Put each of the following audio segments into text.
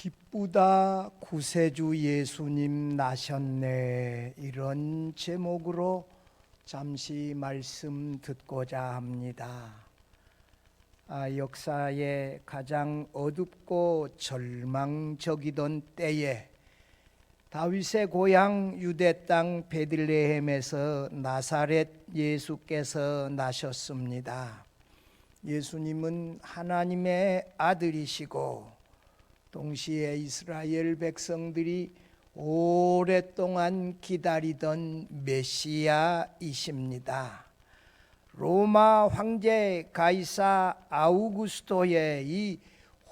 기쁘다 구세주 예수님 나셨네, 이런 제목으로 잠시 말씀 듣고자 합니다. 역사의 가장 어둡고 절망적이던 때에 다윗의 고향 유대 땅 베들레헴에서 나사렛 예수께서 나셨습니다. 예수님은 하나님의 아들이시고 동시에 이스라엘 백성들이 오랫동안 기다리던 메시아이십니다. 로마 황제 가이사 아우구스토의 이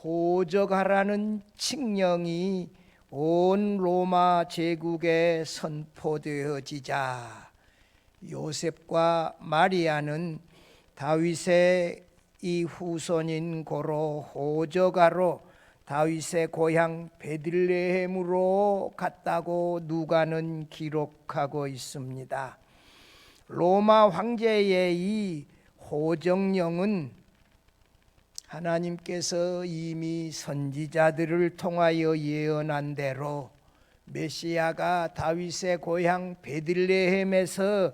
호적하라는 칙령이 온 로마 제국에 선포되어지자 요셉과 마리아는 다윗의 이 후손인 고로 호적하러 다윗의 고향 베들레헴으로 갔다고 누가는 기록하고 있습니다. 로마 황제의 이 호정령은 하나님께서 이미 선지자들을 통하여 예언한 대로 메시아가 다윗의 고향 베들레헴에서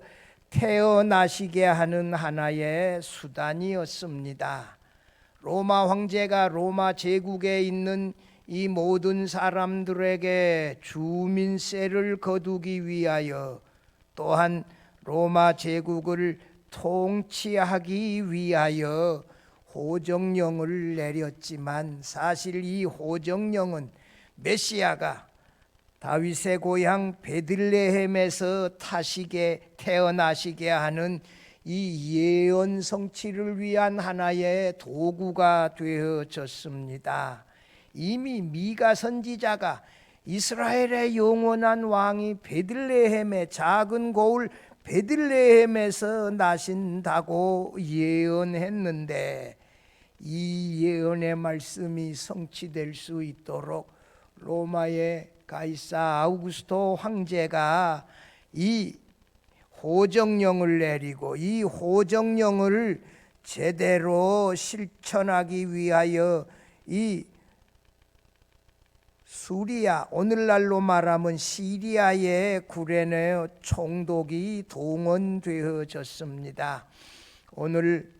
태어나시게 하는 하나의 수단이었습니다. 로마 황제가 로마 제국에 있는 이 모든 사람들에게 주민세를 거두기 위하여 또한 로마 제국을 통치하기 위하여 호정령을 내렸지만 사실 이 호정령은 메시아가 다윗의 고향 베들레헴에서 태어나시게 하는 이 예언 성취를 위한 하나의 도구가 되어졌습니다. 이미 미가 선지자가 이스라엘의 영원한 왕이 베들레헴의 작은 고을 베들레헴에서 나신다고 예언했는데 이 예언의 말씀이 성취될 수 있도록 로마의 가이사 아우구스토 황제가 이 호정령을 내리고 이 호정령을 제대로 실천하기 위하여 이 수리아, 오늘날로 말하면 시리아의 구레네 총독이 동원되어졌습니다. 오늘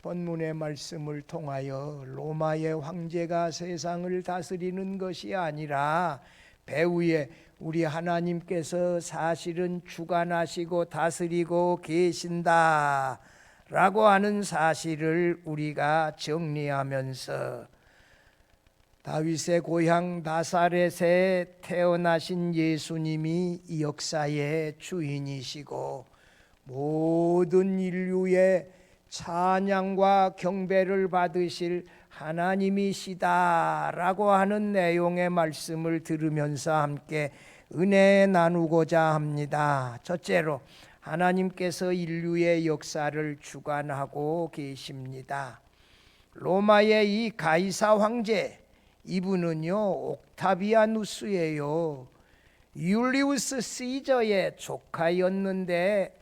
본문의 말씀을 통하여 로마의 황제가 세상을 다스리는 것이 아니라 배후에 우리 하나님께서 사실은 주관하시고 다스리고 계신다 라고 하는 사실을 우리가 정리하면서 다윗의 고향 나사렛에 태어나신 예수님이 이 역사의 주인이시고 모든 인류의 찬양과 경배를 받으실 하나님이시다 라고 하는 내용의 말씀을 들으면서 함께 은혜 나누고자 합니다. 첫째로 하나님께서 인류의 역사를 주관하고 계십니다. 로마의 이 가이사 황제, 이분은요 옥타비아누스예요. 율리우스 시저의 조카였는데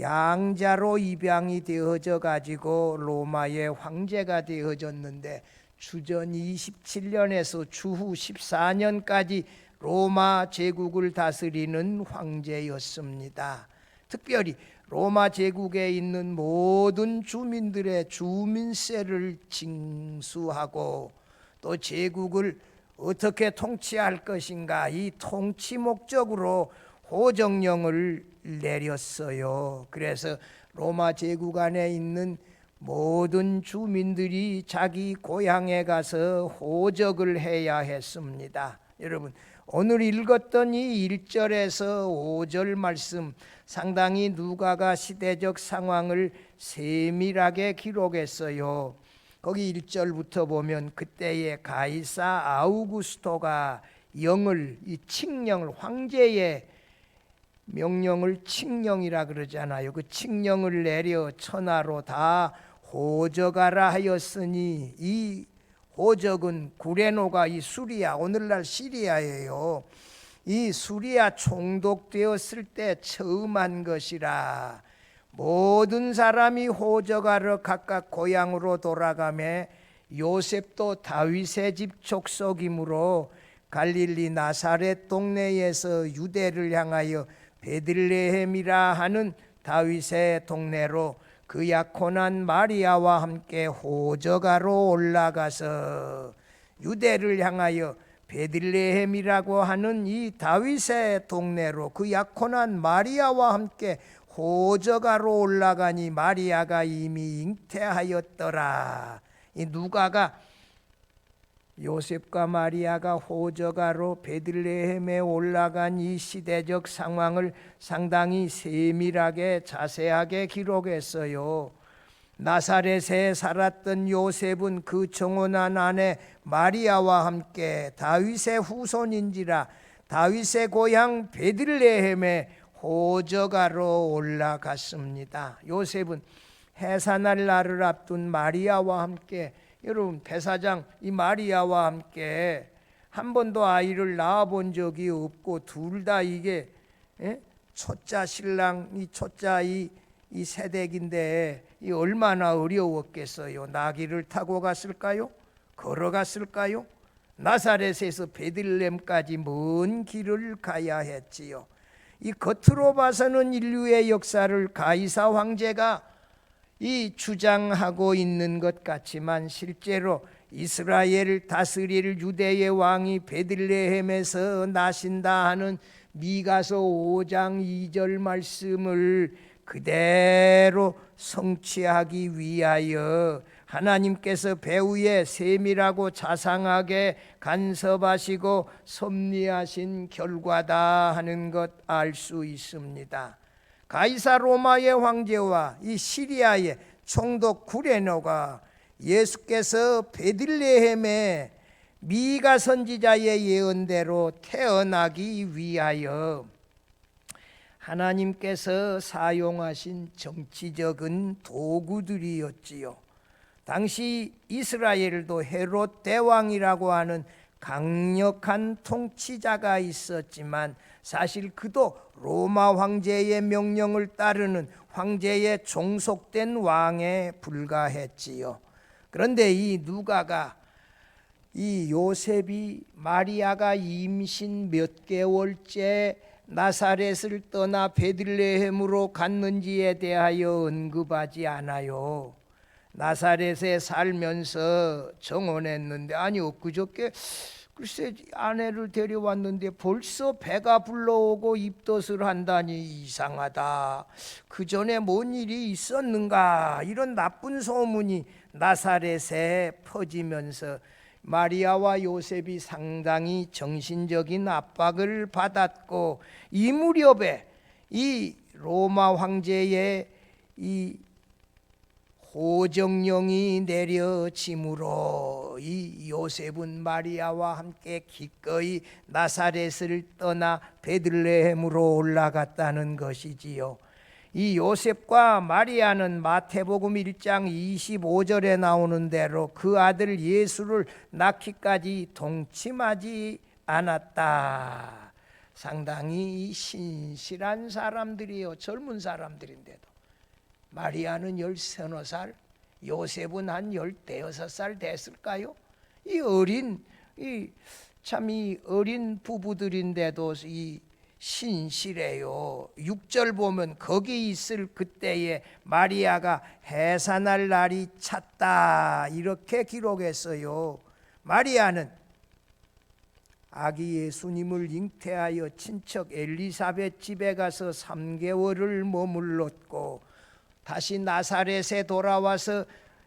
양자로 입양이 되어져 가지고 로마의 황제가 되어졌는데 주전 27년에서 주후 14년까지 로마 제국을 다스리는 황제였습니다. 특별히 로마 제국에 있는 모든 주민들의 주민세를 징수하고 또 제국을 어떻게 통치할 것인가 이 통치 목적으로 호정령을 내렸어요. 그래서 로마 제국 안에 있는 모든 주민들이 자기 고향에 가서 호적을 해야 했습니다. 여러분 오늘 읽었던 이 1절에서 5절 말씀 상당히 누가가 시대적 상황을 세밀하게 기록했어요. 거기 1절부터 보면 그때의 가이사 아우구스토가 영을 이 칙령을 황제의 명령을 칙령이라 그러잖아요. 그 칙령을 내려 천하로 다 호적하라 하였으니 이 호적은 구레노가 이 수리아 오늘날 시리아예요. 이 수리아 총독되었을 때 처음 한 것이라 모든 사람이 호적하러 각각 고향으로 돌아가며 요셉도 다윗의 집 족속이므로 갈릴리 나사렛 동네에서 유대를 향하여 베들레헴이라 하는 다윗의 동네로 그 약혼한 마리아와 함께 호적하러 올라가서 유대를 향하여 베들레헴이라고 하는 이 다윗의 동네로 그 약혼한 마리아와 함께 호적하러 올라가니 마리아가 이미 잉태하였더라. 이 누가가 요셉과 마리아가 호적하러 베들레헴에 올라간 이 시대적 상황을 상당히 세밀하게 자세하게 기록했어요. 나사렛에 살았던 요셉은 그 정혼한 아내 마리아와 함께 다윗의 후손인지라 다윗의 고향 베들레헴에 호적하러 올라갔습니다. 요셉은 해산할 날을 앞둔 마리아와 함께, 여러분 대사장 이 마리아와 함께 한 번도 아이를 낳아본 적이 없고 둘 다 이게 초짜 신랑 이 초짜 이 세댁인데 이 얼마나 어려웠겠어요. 나귀를 타고 갔을까요? 걸어갔을까요? 나사렛에서 베들레헴까지 먼 길을 가야 했지요. 이 겉으로 봐서는 인류의 역사를 가이사 황제가 이 주장하고 있는 것 같지만 실제로 이스라엘을 다스릴 유대의 왕이 베들레헴에서 나신다 하는 미가서 5장 2절 말씀을 그대로 성취하기 위하여 하나님께서 배후에 세밀하고 자상하게 간섭하시고 섭리하신 결과다 하는 것 알 수 있습니다. 가이사 로마의 황제와 이 시리아의 총독 구레노가 예수께서 베들레헴에 미가 선지자의 예언대로 태어나기 위하여 하나님께서 사용하신 정치적인 도구들이었지요. 당시 이스라엘도 헤롯 대왕이라고 하는 강력한 통치자가 있었지만 사실 그도 로마 황제의 명령을 따르는 황제에 종속된 왕에 불과했지요. 그런데 이 누가가 이 요셉이 마리아가 임신 몇 개월째 나사렛을 떠나 베들레헴으로 갔는지에 대하여 언급하지 않아요. 나사렛에 살면서 정혼했는데, 아니 엊그저께 글쎄 아내를 데려왔는데 벌써 배가 불러오고 입덧을 한다니 이상하다. 그 전에 뭔 일이 있었는가, 이런 나쁜 소문이 나사렛에 퍼지면서 마리아와 요셉이 상당히 정신적인 압박을 받았고, 이 무렵에 이 로마 황제의 이 호정령이 내려짐으로 이 요셉은 마리아와 함께 기꺼이 나사렛을 떠나 베들레헴으로 올라갔다는 것이지요. 이 요셉과 마리아는 마태복음 1장 25절에 나오는 대로 그 아들 예수를 낳기까지 동침하지 않았다. 상당히 신실한 사람들이요, 젊은 사람들인데도. 마리아는 13살, 요셉은 한 15살 됐을까요? 이 어린 부부들인데도 이 신실해요. 6절 보면 거기 있을 그때에 마리아가 해산할 날이 찼다, 이렇게 기록했어요. 마리아는 아기 예수님을 잉태하여 친척 엘리사벳 집에 가서 3개월을 머물렀고 다시 나사렛에 돌아와서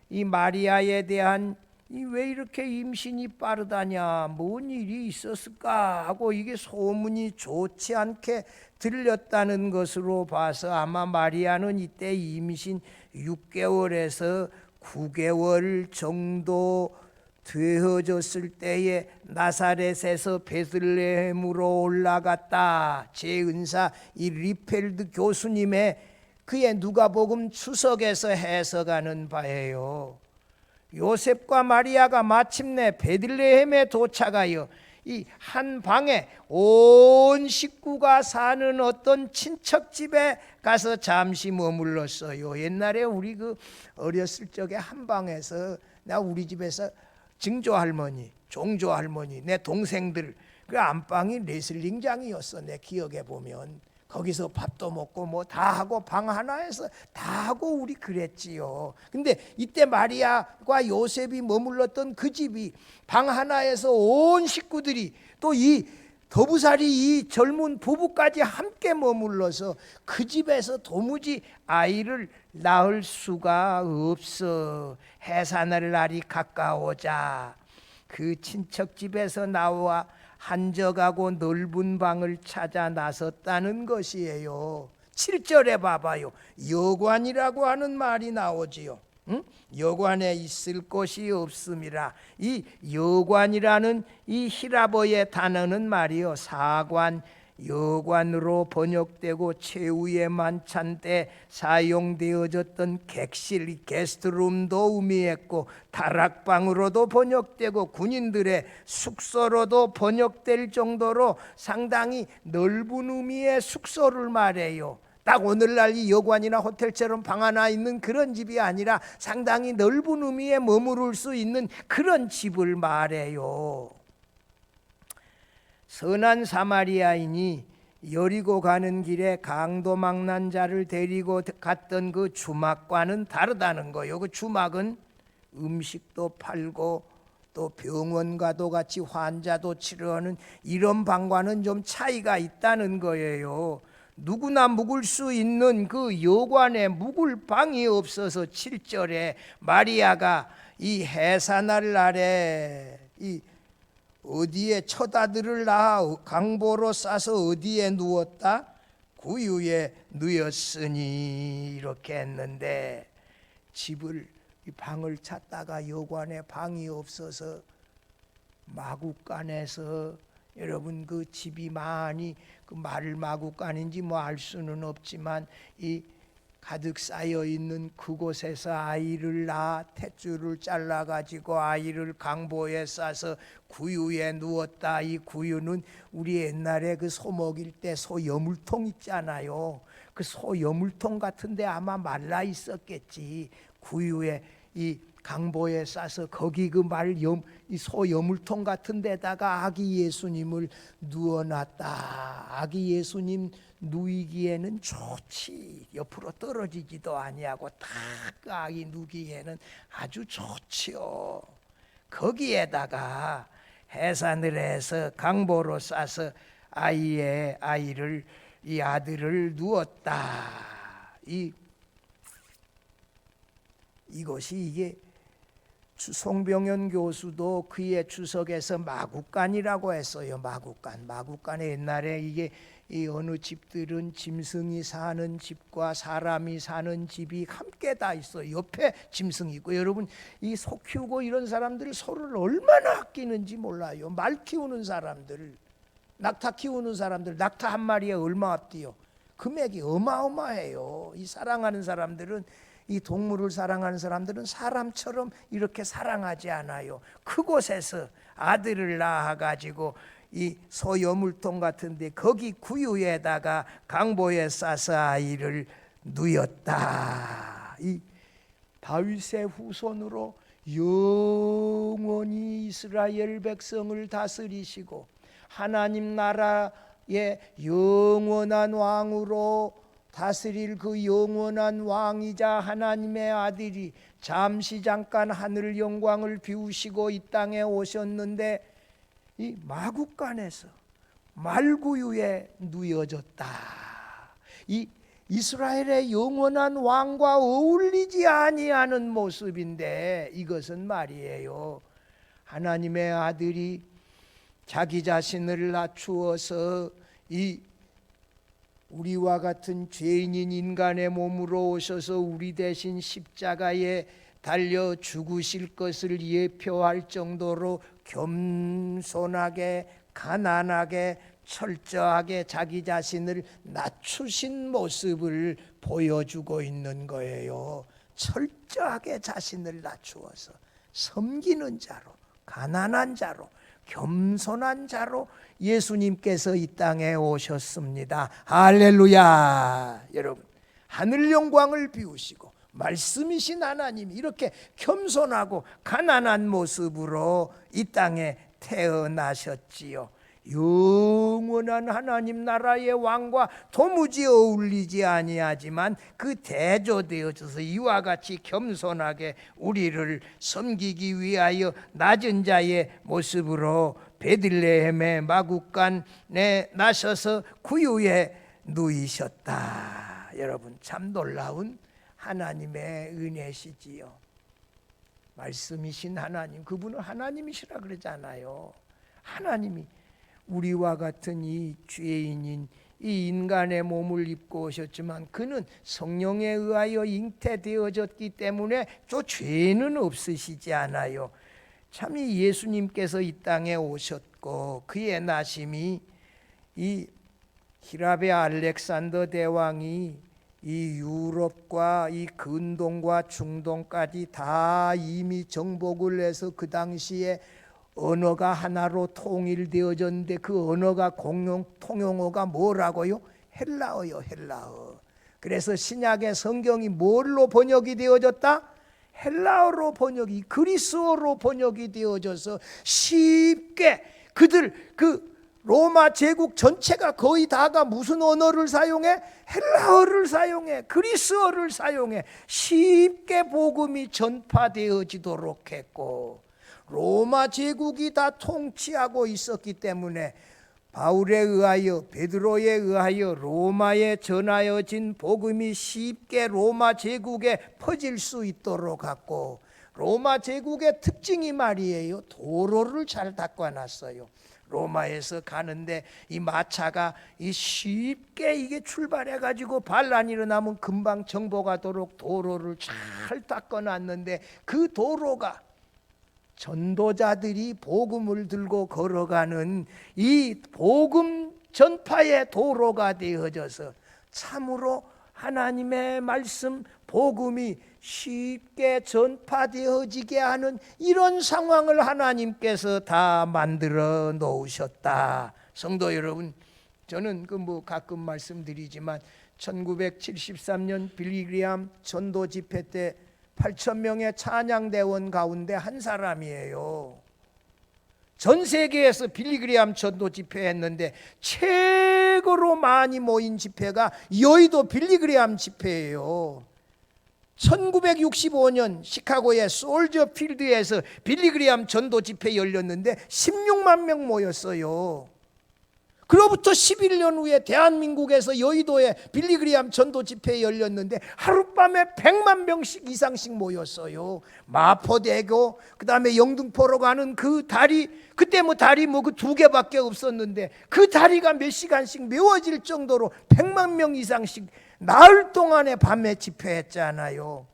이 마리아에 대한 왜 이렇게 임신이 빠르다냐, 뭔 일이 있었을까 하고 이게 소문이 좋지 않게 들렸다는 것으로 봐서 아마 마리아는 이때 임신 6개월에서 9개월 정도 되어졌을 때에 나사렛에서 베들레헴으로 올라갔다. 제은사 이 리펠드 교수님의 그의 누가복음 추석에서 해석하는 바예요. 요셉과 마리아가 마침내 베들레헴에 도착하여 이 한 방에 온 식구가 사는 어떤 친척집에 가서 잠시 머물렀어요. 옛날에 우리 그 어렸을 적에 한 방에서 나 우리 집에서 증조 할머니, 종조 할머니, 내 동생들 그 안방이 레슬링장이었어. 내 기억에 보면 거기서 밥도 먹고 뭐 다 하고 방 하나에서 다 하고 우리 그랬지요. 근데 이때 마리아와 요셉이 머물렀던 그 집이 방 하나에서 온 식구들이 또 이 더부살이 이 젊은 부부까지 함께 머물러서 그 집에서 도무지 아이를 낳을 수가 없어. 해산할 날이 가까워자 그 친척 집에서 나와 한적하고 넓은 방을 찾아 나섰다는 것이에요. 7절에 봐봐요. 여관이라고 하는 말이 나오지요. 응? 여관에 있을 곳이 없음이라. 이 여관이라는 이 히라보의 단어는 말이요, 사관, 여관으로 번역되고 최후의 만찬 때 사용되어졌던 객실, 게스트룸도 의미했고 다락방으로도 번역되고 군인들의 숙소로도 번역될 정도로 상당히 넓은 의미의 숙소를 말해요. 딱 오늘날 이 여관이나 호텔처럼 방 하나 있는 그런 집이 아니라 상당히 넓은 의미에 머무를 수 있는 그런 집을 말해요. 선한 사마리아인이 여리고 가는 길에 강도망난 자를 데리고 갔던 그 주막과는 다르다는 거예요. 그 주막은 음식도 팔고 또 병원과도 같이 환자도 치료하는 이런 방과는 좀 차이가 있다는 거예요. 누구나 묵을 수 있는 그 여관에 묵을 방이 없어서 7절에 마리아가 이 해산할 날에 이 어디에 첫 아들을 낳아 강보로 싸서 어디에 누웠다? 구유에 누웠으니 이렇게 했는데 집을 방을 찾다가 여관에 방이 없어서 마구간에서 여러분 그 집이 많이 그 말을 마구간인지 뭐 알 수는 없지만 이 가득 쌓여 있는 그곳에서 아이를 낳아 탯줄을 잘라 가지고 아이를 강보에 싸서 구유에 누웠다. 이 구유는 우리 옛날에 그 소 먹일 때 소 여물통 있잖아요. 그 소 여물통 같은데 아마 말라 있었겠지. 구유에 이 강보에 싸서 거기 그 이 소 여물통 같은 데다가 아기 예수님을 누워놨다. 아기 예수님 누이기에는 좋지. 옆으로 떨어지지도 아니하고 딱 그 아기 누기에는 아주 좋지요. 거기에다가 해산을 해서 강보로 싸서 아이를 이 아들을 누웠다. 이것이 이게 송병현 교수도 그의 주석에서 마구간이라고 했어요. 마구간에 옛날에 이게 이 어느 집들은 짐승이 사는 집과 사람이 사는 집이 함께 다 있어요. 옆에 짐승이 있고. 여러분 이 소 키우고 이런 사람들이 소를 얼마나 아끼는지 몰라요. 말 키우는 사람들, 낙타 키우는 사람들, 낙타 한 마리에 얼마 앞디요? 금액이 어마어마해요. 이 사랑하는 사람들은 이 동물을 사랑하는 사람들은 사람처럼 이렇게 사랑하지 않아요. 그곳에서 아들을 낳아가지고 이 소여물통 같은데 거기 구유에다가 강보에 싸서 아이를 누였다. 이 다윗의 후손으로 영원히 이스라엘 백성을 다스리시고 하나님 나라의 영원한 왕으로 다스릴 그 영원한 왕이자 하나님의 아들이 잠깐 하늘 영광을 비우시고 이 땅에 오셨는데 이 마구간에서 말구유에 누여졌다. 이 이스라엘의 영원한 왕과 어울리지 아니하는 모습인데 이것은 말이에요. 하나님의 아들이 자기 자신을 낮추어서 이 우리와 같은 죄인인 인간의 몸으로 오셔서 우리 대신 십자가에 달려 죽으실 것을 예표할 정도로 겸손하게 가난하게 철저하게 자기 자신을 낮추신 모습을 보여주고 있는 거예요. 철저하게 자신을 낮추어서 섬기는 자로, 가난한 자로, 겸손한 자로 예수님께서 이 땅에 오셨습니다. 할렐루야. 여러분 하늘 영광을 비우시고 말씀이신 하나님 이렇게 겸손하고 가난한 모습으로 이 땅에 태어나셨지요. 영원한 하나님 나라의 왕과 도무지 어울리지 아니하지만 그 대조되어져서 이와 같이 겸손하게 우리를 섬기기 위하여 낮은 자의 모습으로 베들레헴의 마구간에 나셔서 구유에 누이셨다. 여러분 참 놀라운 하나님의 은혜시지요. 말씀이신 하나님, 그분은 하나님이시라 그러잖아요. 하나님이 우리와 같은 이 죄인인 이 인간의 몸을 입고 오셨지만 그는 성령에 의하여 잉태되어졌기 때문에 저 죄는 없으시지 않아요. 참 이 예수님께서 이 땅에 오셨고 그의 나심이 이 히랍의 알렉산더 대왕이 이 유럽과 이 근동과 중동까지 다 이미 정복을 해서 그 당시에 언어가 하나로 통일되어졌는데 그 언어가 공용 통용어가 뭐라고요? 헬라어요, 헬라어. 그래서 신약의 성경이 뭘로 번역이 되어졌다? 헬라어로 번역이, 그리스어로 번역이 되어져서 쉽게 그들 그 로마 제국 전체가 거의 다가 무슨 언어를 사용해? 헬라어를 사용해, 그리스어를 사용해 쉽게 복음이 전파되어지도록 했고, 로마 제국이 다 통치하고 있었기 때문에 바울에 의하여, 베드로에 의하여 로마에 전하여진 복음이 쉽게 로마 제국에 퍼질 수 있도록 하고, 로마 제국의 특징이 말이에요, 도로를 잘 닦아놨어요. 로마에서 가는데 이 마차가 쉽게 이게 출발해가지고 반란이 일어나면 금방 정복하도록 도로를 잘 닦아놨는데, 그 도로가 전도자들이 복음을 들고 걸어가는 이 복음 전파의 도로가 되어져서 참으로 하나님의 말씀 복음이 쉽게 전파되어지게 하는 이런 상황을 하나님께서 다 만들어 놓으셨다. 성도 여러분, 저는 가끔 말씀드리지만 1973년 빌리그리암 전도 집회 때 8,000명의 찬양대원 가운데 한 사람이에요. 전 세계에서 빌리그리암 전도 집회했는데 최고로 많이 모인 집회가 여의도 빌리그리암 집회예요. 1965년 시카고의 솔저 필드에서 빌리그리암 전도 집회 열렸는데 16만 명 모였어요. 그로부터 11년 후에 대한민국에서 여의도에 빌리그리암 전도 집회 열렸는데 하룻밤에 100만 명씩 이상씩 모였어요. 마포대교, 그 다음에 영등포로 가는 그 다리, 그때 다리 그 2개밖에 없었는데 그 다리가 몇 시간씩 메워질 정도로 100만 명 이상씩 나흘 동안에 밤에 집회했잖아요.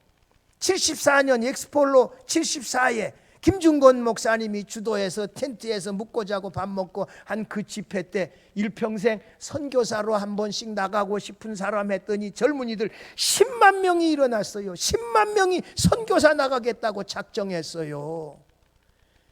74년 엑스폴로 74에 김중건 목사님이 주도해서 텐트에서 묵고 자고 밥 먹고 한 그 집회 때 일평생 선교사로 한 번씩 나가고 싶은 사람 했더니 젊은이들 10만 명이 일어났어요. 10만 명이 선교사 나가겠다고 작정했어요.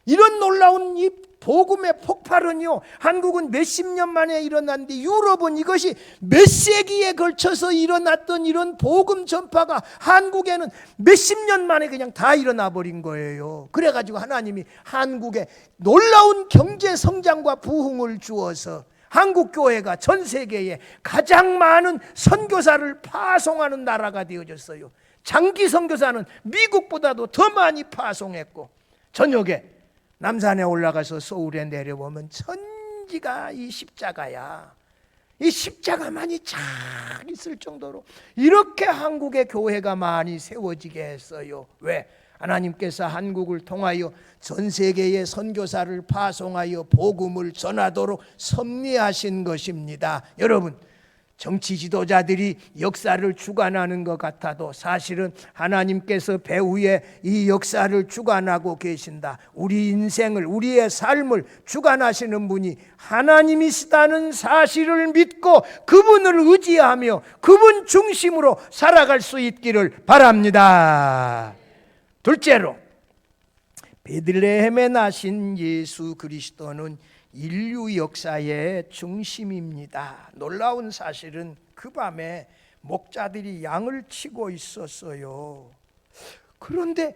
이런 놀라운 이 복음의 폭발은요, 한국은 몇십 년 만에 일어났는데 유럽은 이것이 몇 세기에 걸쳐서 일어났던 이런 복음 전파가 한국에는 몇십 년 만에 그냥 다 일어나 버린 거예요. 그래가지고 하나님이 한국에 놀라운 경제 성장과 부흥을 주어서 한국 교회가 전 세계에 가장 많은 선교사를 파송하는 나라가 되어졌어요. 장기 선교사는 미국보다도 더 많이 파송했고, 저녁에 남산에 올라가서 서울에 내려보면 천지가 이 십자가야. 이 십자가만이 잘 있을 정도로 이렇게 한국의 교회가 많이 세워지게 했어요. 왜? 하나님께서 한국을 통하여 전 세계의 선교사를 파송하여 복음을 전하도록 섭리하신 것입니다. 여러분, 정치 지도자들이 역사를 주관하는 것 같아도 사실은 하나님께서 배후에 이 역사를 주관하고 계신다. 우리 인생을, 우리의 삶을 주관하시는 분이 하나님이시다는 사실을 믿고 그분을 의지하며 그분 중심으로 살아갈 수 있기를 바랍니다. 둘째로, 베들레헴에 나신 예수 그리스도는 인류 역사의 중심입니다. 놀라운 사실은 그 밤에 목자들이 양을 치고 있었어요. 그런데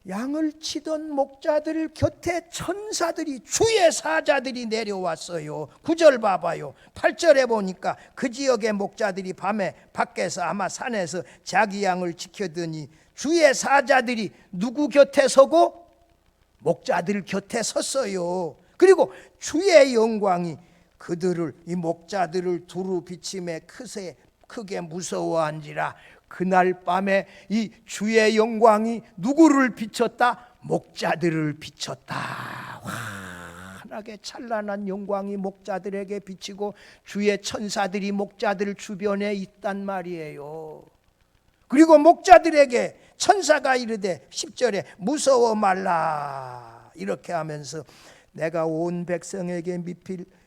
양을 치던 목자들 곁에 천사들이, 주의 사자들이 내려왔어요. 9절 봐봐요. 8절에 보니까 그 지역의 목자들이 밤에 밖에서 아마 산에서 자기 양을 지켜더니 주의 사자들이 누구 곁에 서고? 목자들 곁에 섰어요. 그리고 주의 영광이 그들을, 이 목자들을 두루 비침에 크게 무서워한지라. 그날 밤에 이 주의 영광이 누구를 비췄다? 목자들을 비췄다. 환하게 찬란한 영광이 목자들에게 비치고 주의 천사들이 목자들 주변에 있단 말이에요. 그리고 목자들에게 천사가 이르되 10절에 무서워 말라 이렇게 하면서 내가 온 백성에게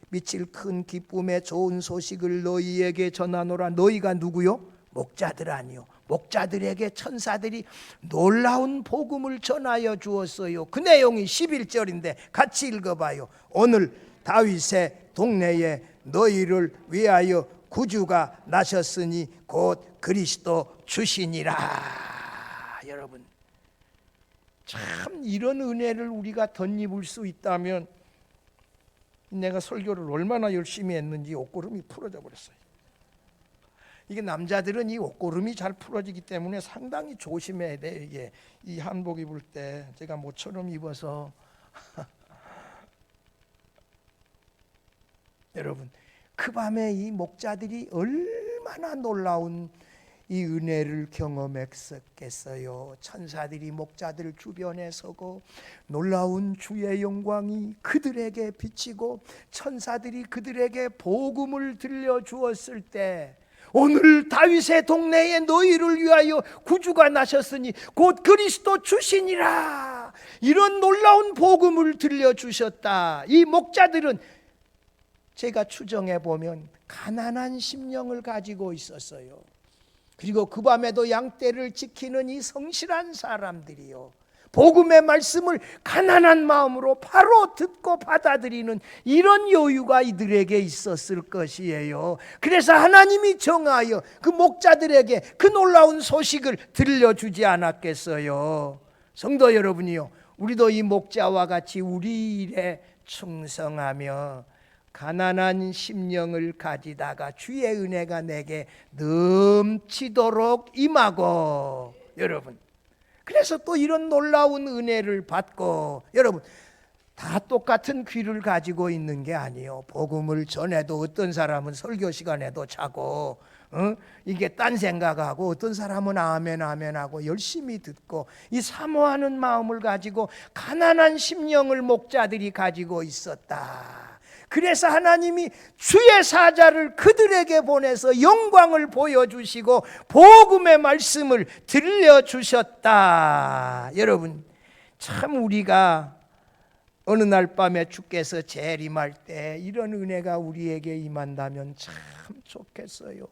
미칠 큰 기쁨의 좋은 소식을 너희에게 전하노라. 너희가 누구요? 목자들 아니요. 목자들에게 천사들이 놀라운 복음을 전하여 주었어요. 그 내용이 11절인데 같이 읽어봐요. 오늘 다윗의 동네에 너희를 위하여 구주가 나셨으니 곧 그리스도 주시니라. 여러분, 참 이런 은혜를 우리가 덧입을 수 있다면, 내가 설교를 얼마나 열심히 했는지 옷고름이 풀어져 버렸어요. 이게 남자들은 이 옷고름이 잘 풀어지기 때문에 상당히 조심해야 돼. 이게 이 한복 입을 때 제가 모처럼 입어서 여러분, 그 밤에 이 목자들이 얼마나 놀라운 이 은혜를 경험했었겠어요. 천사들이 목자들 주변에 서고 놀라운 주의 영광이 그들에게 비치고 천사들이 그들에게 복음을 들려주었을 때, 오늘 다윗의 동네에 너희를 위하여 구주가 나셨으니 곧 그리스도 주시니라. 이런 놀라운 복음을 들려주셨다. 이 목자들은 제가 추정해 보면 가난한 심령을 가지고 있었어요. 그리고 그 밤에도 양떼를 지키는 이 성실한 사람들이요, 복음의 말씀을 가난한 마음으로 바로 듣고 받아들이는 이런 여유가 이들에게 있었을 것이에요. 그래서 하나님이 정하여 그 목자들에게 그 놀라운 소식을 들려주지 않았겠어요. 성도 여러분이요, 우리도 이 목자와 같이 우리 일에 충성하며 가난한 심령을 가지다가 주의 은혜가 내게 넘치도록 임하고, 여러분, 그래서 또 이런 놀라운 은혜를 받고, 여러분, 다 똑같은 귀를 가지고 있는 게 아니에요. 복음을 전해도 어떤 사람은 설교 시간에도 자고 이게 딴 생각하고, 어떤 사람은 아멘 아멘 하고 열심히 듣고, 이 사모하는 마음을 가지고 가난한 심령을 목자들이 가지고 있었다. 그래서 하나님이 주의 사자를 그들에게 보내서 영광을 보여주시고 복음의 말씀을 들려주셨다. 여러분, 참 우리가 어느 날 밤에 주께서 재림할 때 이런 은혜가 우리에게 임한다면 참 좋겠어요.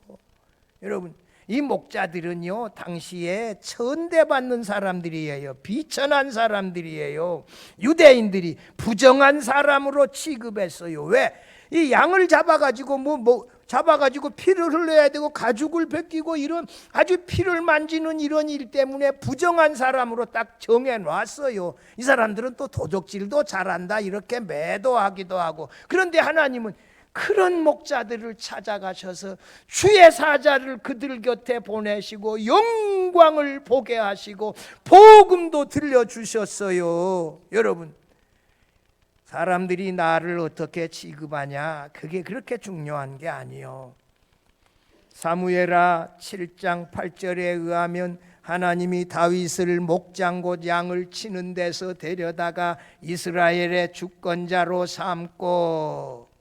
여러분, 이 목자들은요, 당시에 천대받는 사람들이에요. 비천한 사람들이에요. 유대인들이 부정한 사람으로 취급했어요. 왜? 이 양을 잡아가지고 잡아가지고 피를 흘려야 되고 가죽을 벗기고 이런 아주 피를 만지는 이런 일 때문에 부정한 사람으로 딱 정해놨어요. 이 사람들은 또 도적질도 잘한다 이렇게 매도하기도 하고. 그런데 하나님은 그런 목자들을 찾아가셔서 주의 사자를 그들 곁에 보내시고 영광을 보게 하시고 복음도 들려주셨어요. 여러분, 사람들이 나를 어떻게 취급하냐, 그게 그렇게 중요한 게 아니요. 사무엘하 7장 8절에 의하면 하나님이 다윗을 목장 곧 양을 치는 데서 데려다가 이스라엘의 주권자로 삼고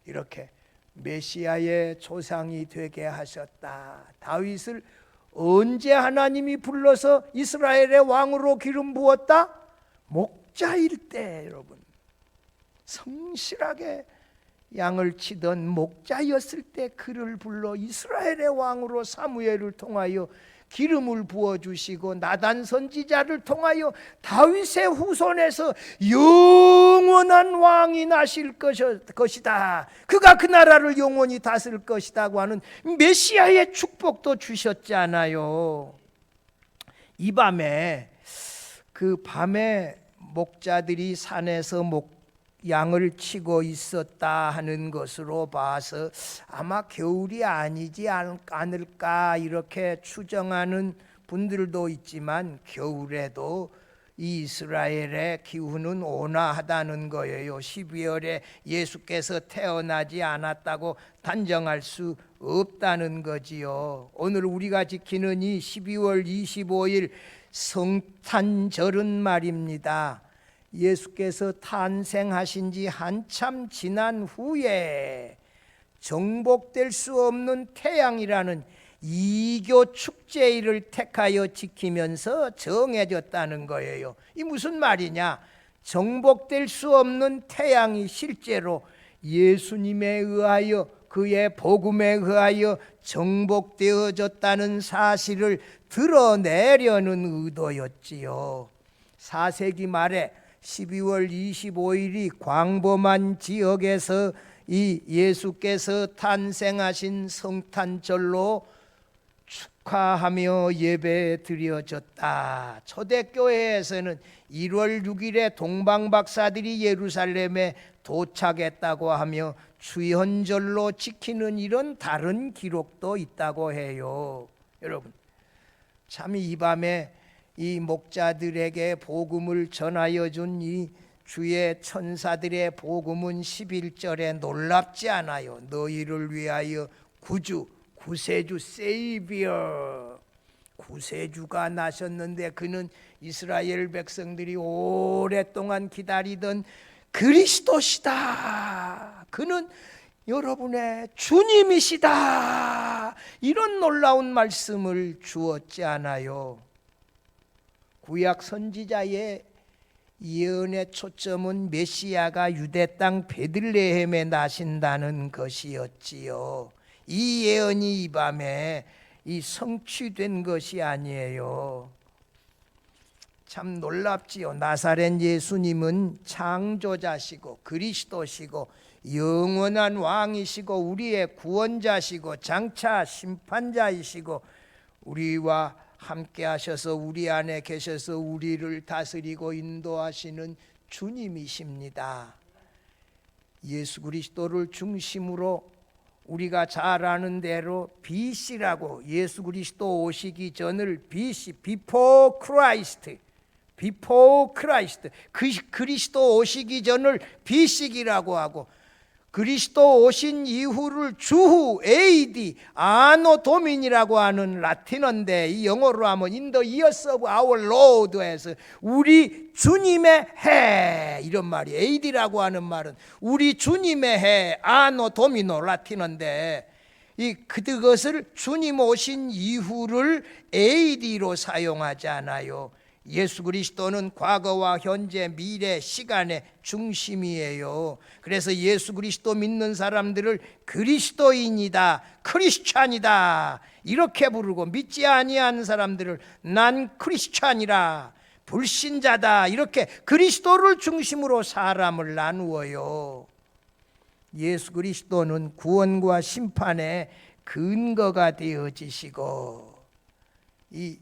이렇게 메시아의 조상이 되게 하셨다. 다윗을 언제 하나님이 불러서 이스라엘의 왕으로 기름 부었다? 목자일 때, 여러분, 성실하게 양을 치던 목자였을 때 그를 불러 이스라엘의 왕으로 사무엘을 통하여 기름을 부어주시고 나단 선지자를 통하여 다윗의 후손에서 영원한 왕이 나실 것이다. 그가 그 나라를 영원히 다스릴 것이다고 하는 메시아의 축복도 주셨잖아요. 이 밤에 그 밤에 목자들이 산에서 양을 치고 있었다 하는 것으로 봐서 아마 겨울이 아니지 않을까 이렇게 추정하는 분들도 있지만, 겨울에도 이스라엘의 기후는 온화하다는 거예요. 12월에 예수께서 태어나지 않았다고 단정할 수 없다는 거지요. 오늘 우리가 지키는 이 12월 25일 성탄절은 말입니다, 예수께서 탄생하신 지 한참 지난 후에 정복될 수 없는 태양이라는 이교 축제일을 택하여 지키면서 정해졌다는 거예요. 이 무슨 말이냐? 정복될 수 없는 태양이 실제로 예수님에 의하여, 그의 복음에 의하여 정복되어졌다는 사실을 드러내려는 의도였지요. 4세기 말에 12월 25일이 광범한 지역에서 이 예수께서 탄생하신 성탄절로 축하하며 예배 드려졌다. 초대교회에서는 1월 6일에 동방박사들이 예루살렘에 도착했다고 하며 추현절로 지키는 이런 다른 기록도 있다고 해요. 여러분, 참 이 밤에 이 목자들에게 복음을 전하여 준 이 주의 천사들의 복음은 11절에 놀랍지 않아요. 너희를 위하여 구주, 구세주, 세이비어, 구세주가 나셨는데 그는 이스라엘 백성들이 오랫동안 기다리던 그리스도시다. 그는 여러분의 주님이시다. 이런 놀라운 말씀을 주었지 않아요. 구약 선지자의 예언의 초점은 메시아가 유대 땅 베들레헴에 나신다는 것이었지요. 이 예언이 이 밤에 성취된 것이 아니에요. 참 놀랍지요. 나사렛 예수님은 창조자시고 그리스도시고 영원한 왕이시고 우리의 구원자시고 장차 심판자이시고 우리와 함께 하셔서 우리 안에 계셔서 우리를 다스리고 인도하시는 주님이십니다. 예수 그리스도를 중심으로 우리가 잘 아는 대로 BC라고, 예수 그리스도 오시기 전을 BC, Before Christ, 그리스도 오시기 전을 BC기라고 하고, 그리스도 오신 이후를 주후 AD, 아노 도민이라고 하는 라틴어인데 이 영어로 하면 In the years of our Lord에서 우리 주님의 해, 이런 말이, AD라고 하는 말은 우리 주님의 해, 아노 도미노 라틴어인데 그것을 주님 오신 이후를 AD로 사용하지 않아요. 예수 그리스도는 과거와 현재, 미래, 시간의 중심이에요. 그래서 예수 그리스도 믿는 사람들을 그리스도인이다, 크리스찬이다 이렇게 부르고, 믿지 아니한 사람들을 난 크리스찬이라, 불신자다 이렇게 그리스도를 중심으로 사람을 나누어요. 예수 그리스도는 구원과 심판의 근거가 되어지시고, 이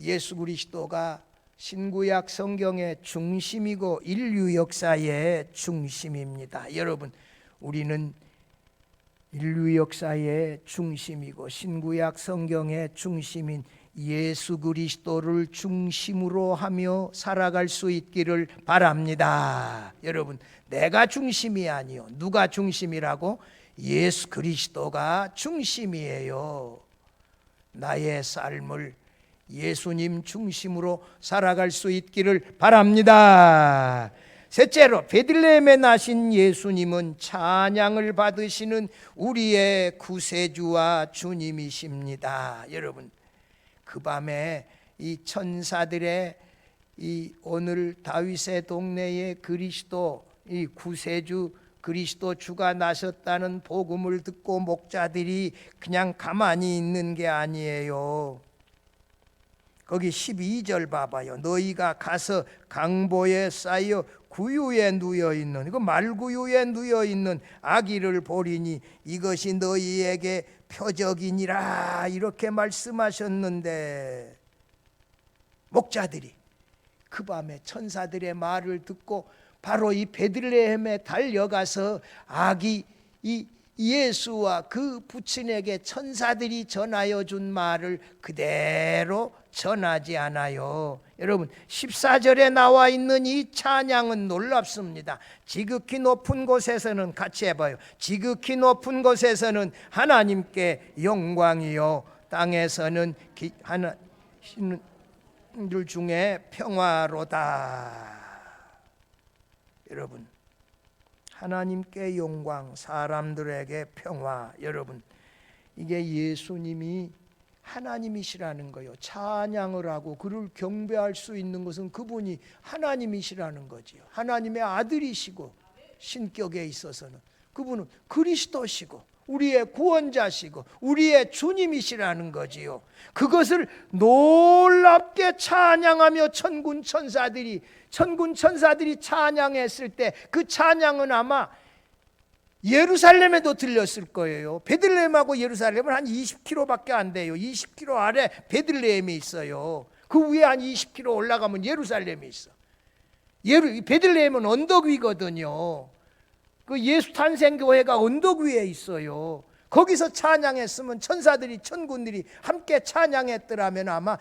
예수 그리스도가 신구약 성경의 중심이고 인류 역사의 중심입니다. 여러분, 우리는 인류 역사의 중심이고 신구약 성경의 중심인 예수 그리스도를 중심으로 하며 살아갈 수 있기를 바랍니다. 여러분, 내가 중심이 아니요. 누가 중심이라고? 예수 그리스도가 중심이에요. 나의 삶을 예수님 중심으로 살아갈 수 있기를 바랍니다. 셋째로, 베들레헴에 나신 예수님은 찬양을 받으시는 우리의 구세주와 주님이십니다. 여러분, 그 밤에 이 천사들의 이 오늘 다윗의 동네에 그리스도, 이 구세주 그리스도 주가 나셨다는 복음을 듣고 목자들이 그냥 가만히 있는 게 아니에요. 거기 12절 봐봐요. 너희가 가서 강보에 쌓여 구유에 누워있는, 이거 말구유에 누워있는 아기를 보리니 이것이 너희에게 표적이니라, 이렇게 말씀하셨는데, 목자들이 그 밤에 천사들의 말을 듣고 바로 이 베들레헴에 달려가서 아기 이 예수와 그 부친에게 천사들이 전하여 준 말을 그대로 전하지 않아요. 여러분, 14절에 나와 있는 이 찬양은 놀랍습니다. 지극히 높은 곳에서는, 같이 해봐요. 지극히 높은 곳에서는 하나님께 영광이요, 땅에서는 하나님 중에 평화로다. 여러분, 하나님께 영광, 사람들에게 평화. 여러분, 이게 예수님이 하나님이시라는 거요. 찬양을 하고 그를 경배할 수 있는 것은 그분이 하나님이시라는 거지요. 하나님의 아들이시고, 신격에 있어서는 그분은 그리스도시고 우리의 구원자시고 우리의 주님이시라는 거지요. 그것을 놀랍게 찬양하며 천군 천사들이 찬양했을 때 그 찬양은 아마 예루살렘에도 들렸을 거예요. 베들레헴하고 예루살렘은 한 20km밖에 안 돼요. 20km 아래 베들레헴이 있어요. 그 위에 한 20km 올라가면 예루살렘이 있어. 베들레헴은 언덕 위거든요. 그 예수 탄생교회가 언덕 위에 있어요. 거기서 찬양했으면 천사들이, 천군들이 함께 찬양했더라면 아마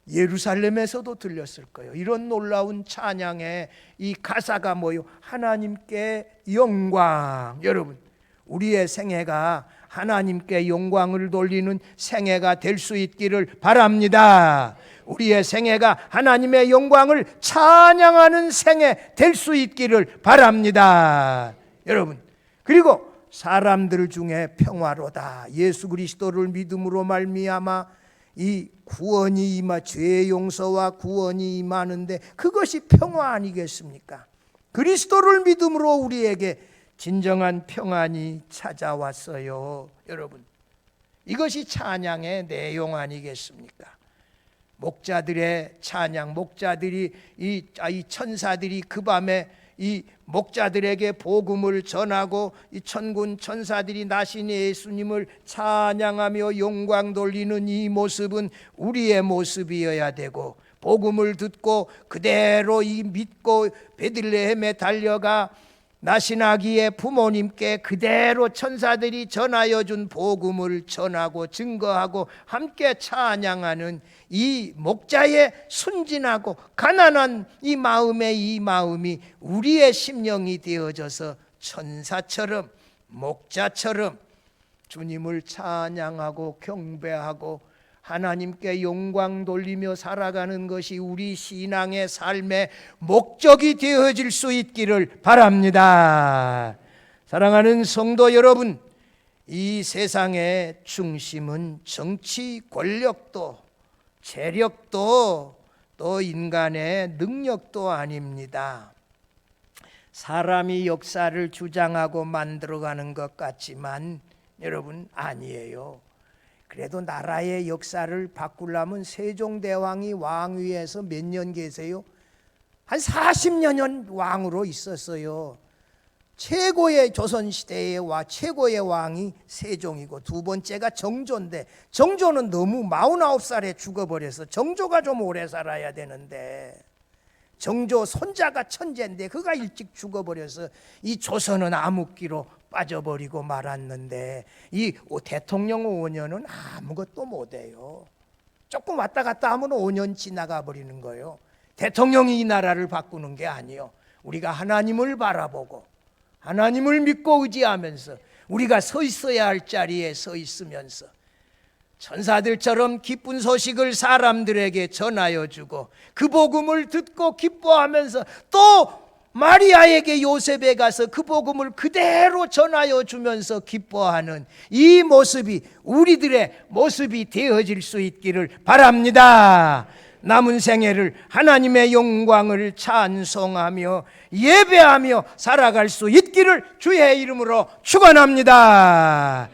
예루살렘에서도 들렸을 거예요. 이런 놀라운 찬양의 이 가사가 뭐요? 하나님께 영광. 여러분, 우리의 생애가 하나님께 영광을 돌리는 생애가 될 수 있기를 바랍니다. 우리의 생애가 하나님의 영광을 찬양하는 생애 될 수 있기를 바랍니다. 여러분, 그리고 사람들 중에 평화로다. 예수 그리스도를 믿음으로 말미암아 이 구원이 죄의 용서와 구원이 임하는데 그것이 평화 아니겠습니까? 그리스도를 믿음으로 우리에게 진정한 평안이 찾아왔어요. 여러분, 이것이 찬양의 내용 아니겠습니까? 목자들의 찬양, 목자들이 이 천사들이 그 밤에 이 목자들에게 복음을 전하고 이 천군 천사들이 나신 예수님을 찬양하며 영광 돌리는 이 모습은 우리의 모습이어야 되고, 복음을 듣고 그대로 이 믿고 베들레헴에 달려가 나신 아기의 부모님께 그대로 천사들이 전하여 준 복음을 전하고 증거하고 함께 찬양하는 이 목자의 순진하고 가난한 이 마음이 우리의 심령이 되어져서 천사처럼, 목자처럼 주님을 찬양하고 경배하고 하나님께 영광 돌리며 살아가는 것이 우리 신앙의 삶의 목적이 되어질 수 있기를 바랍니다. 사랑하는 성도 여러분, 이 세상의 중심은 정치, 권력도, 재력도, 또 인간의 능력도 아닙니다. 사람이 역사를 주장하고 만들어가는 것 같지만 여러분, 아니에요. 그래도 나라의 역사를 바꾸려면 세종대왕이 왕위에서 몇 년 계세요? 한 40년 왕으로 있었어요. 최고의 조선시대의 최고의 왕이 세종이고 두 번째가 정조인데, 정조는 너무 49살에 죽어버려서 정조가 좀 오래 살아야 되는데, 정조 손자가 천재인데 그가 일찍 죽어버려서 이 조선은 암흑기로 빠져버리고 말았는데, 이 대통령 5년은 아무것도 못해요. 조금 왔다 갔다 하면 5년 지나가 버리는 거예요. 대통령이 이 나라를 바꾸는 게 아니에요. 우리가 하나님을 바라보고 하나님을 믿고 의지하면서 우리가 서 있어야 할 자리에 서 있으면서 천사들처럼 기쁜 소식을 사람들에게 전하여 주고 그 복음을 듣고 기뻐하면서 또 마리아에게 요셉에 가서 그 복음을 그대로 전하여 주면서 기뻐하는 이 모습이 우리들의 모습이 되어질 수 있기를 바랍니다. 남은 생애를 하나님의 영광을 찬송하며 예배하며 살아갈 수 있기를 주의 이름으로 축원합니다.